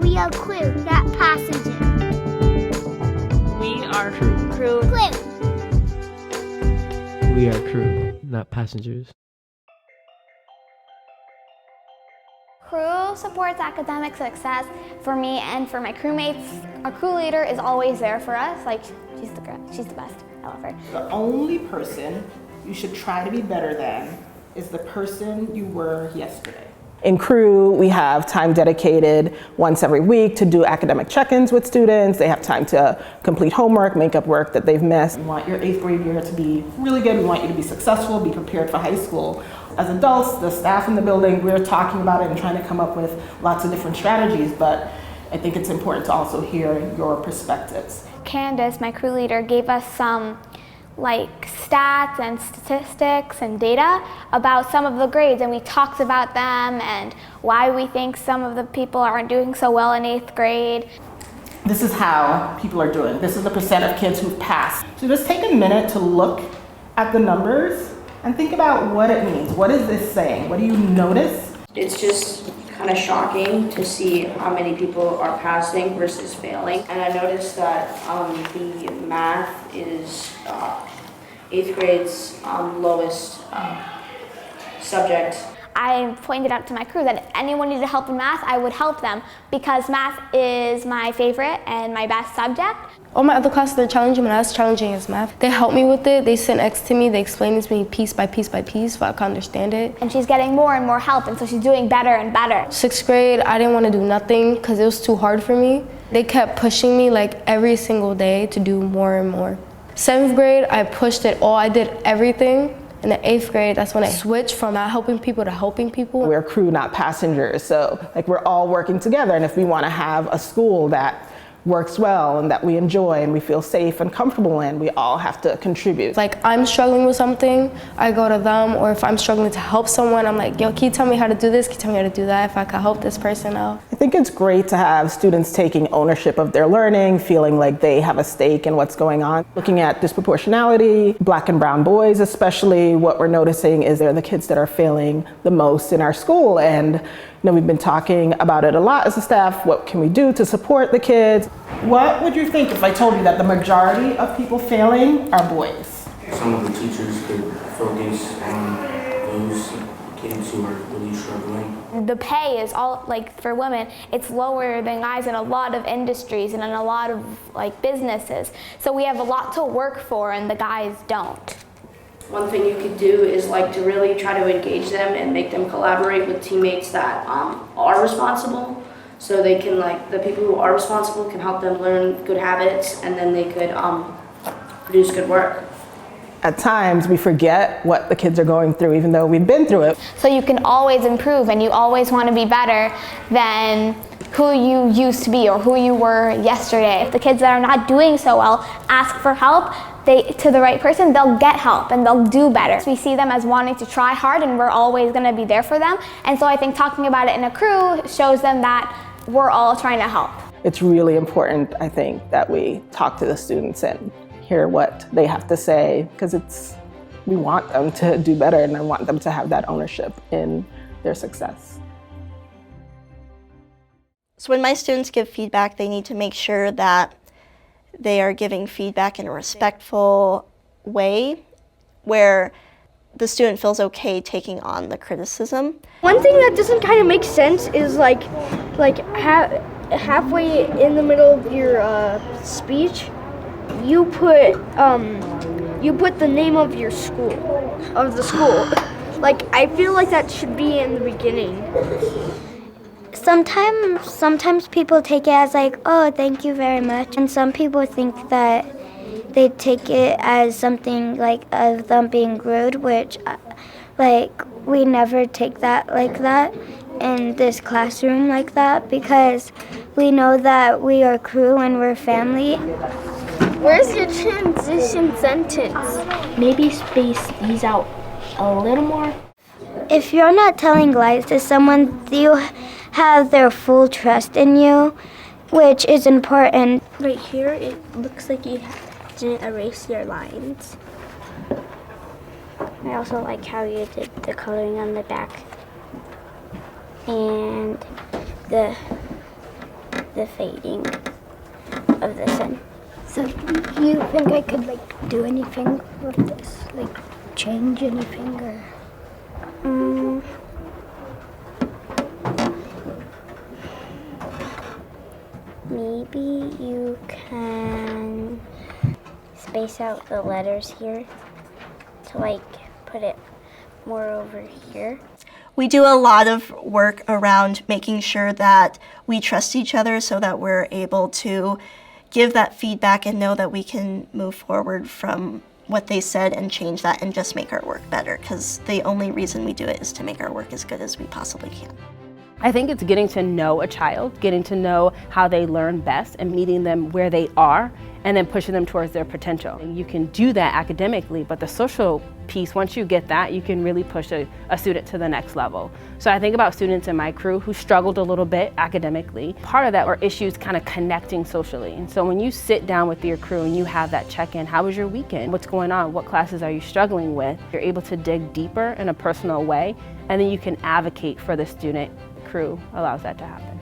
We are crew, not passengers. We are Crew. We are crew, not passengers. Crew supports academic success for me and for my crewmates. Our crew leader is always there for us. Like, she's the best. I love her. The only person you should try to be better than is the person you were yesterday. In crew, we have time dedicated once every week to do academic check-ins with students. They have time to complete homework, make up work that they've missed. We want your 8th grade year to be really good. We want you to be successful, be prepared for high school. As adults, the staff in the building, we're talking about it and trying to come up with lots of different strategies, but I think it's important to also hear your perspectives. Candace, my crew leader, gave us some stats and statistics and data about some of the grades, and we talked about them and why we think some of the people aren't doing so well in 8th grade. This is how people are doing. This is the percent of kids who've passed. So just take a minute to look at the numbers and think about what it means. What is this saying? What do you notice? It's just kind of shocking to see how many people are passing versus failing. And I noticed that the math is 8th grade's lowest subject. I pointed out to my crew that if anyone needed help in math, I would help them because math is my favorite and my best subject. All my other classes, they're challenging, but not as challenging as math. They help me with it. They sit next to me. They explain it to me piece by piece by piece so I can understand it. And she's getting more and more help, and so she's doing better and better. 6th grade, I didn't want to do nothing because it was too hard for me. They kept pushing me every single day to do more and more. 7th grade, I pushed it all. I did everything. In the 8th grade, that's when I switched from not helping people to helping people. We're crew, not passengers, so we're all working together, and if we want to have a school that works well and that we enjoy and we feel safe and comfortable in, we all have to contribute. I'm struggling with something, I go to them, or if I'm struggling to help someone, I'm like, yo, can you tell me how to do this? Can you tell me how to do that? If I could help this person out. I think it's great to have students taking ownership of their learning, feeling like they have a stake in what's going on. Looking at disproportionality, Black and brown boys especially, what we're noticing is they're the kids that are failing the most in our school. And we've been talking about it a lot as a staff. What can we do to support the kids? What would you think if I told you that the majority of people failing are boys? Some of the teachers could focus on those kids who are really struggling. The pay is all, for women, it's lower than guys in a lot of industries and in a lot of businesses. So we have a lot to work for and the guys don't. One thing you could do is to really try to engage them and make them collaborate with teammates that are responsible. So they can, the people who are responsible can help them learn good habits, and then they could produce good work. At times we forget what the kids are going through, even though we've been through it. So you can always improve, and you always want to be better than who you used to be or who you were yesterday. If the kids that are not doing so well ask for help, to the right person, they'll get help and they'll do better. We see them as wanting to try hard, and we're always going to be there for them. And so I think talking about it in a crew shows them that we're all trying to help. It's really important, I think, that we talk to the students and hear what they have to say, because we want them to do better, and I want them to have that ownership in their success. So when my students give feedback, they need to make sure that they are giving feedback in a respectful way where the student feels okay taking on the criticism. One thing that doesn't kind of make sense is halfway in the middle of your speech, you put the name of your school, of the school. I feel like that should be in the beginning. Sometimes people take it as oh, thank you very much. And some people think that they take it as something of them being rude, which we never take that like that in this classroom like that, because we know that we are crew and we're family. Where's your transition sentence? Maybe space these out a little more. If you're not telling lies to someone, you have their full trust in you, which is important. Right here, it looks like you didn't erase your lines. I also like how you did the coloring on the back and the the fading of the sun. So do you think I could like do anything with this? Like change anything or? Maybe you can space out the letters here to like put it more over here. We do a lot of work around making sure that we trust each other so that we're able to give that feedback and know that we can move forward from what they said and change that and just make our work better, because the only reason we do it is to make our work as good as we possibly can. I think it's getting to know a child, getting to know how they learn best and meeting them where they are and then pushing them towards their potential. And you can do that academically, but the social piece, once you get that, you can really push a student to the next level. So I think about students in my crew who struggled a little bit academically. Part of that were issues kind of connecting socially. And so when you sit down with your crew and you have that check-in, how was your weekend? What's going on? What classes are you struggling with? You're able to dig deeper in a personal way, and then you can advocate for the student. Crew allows that to happen.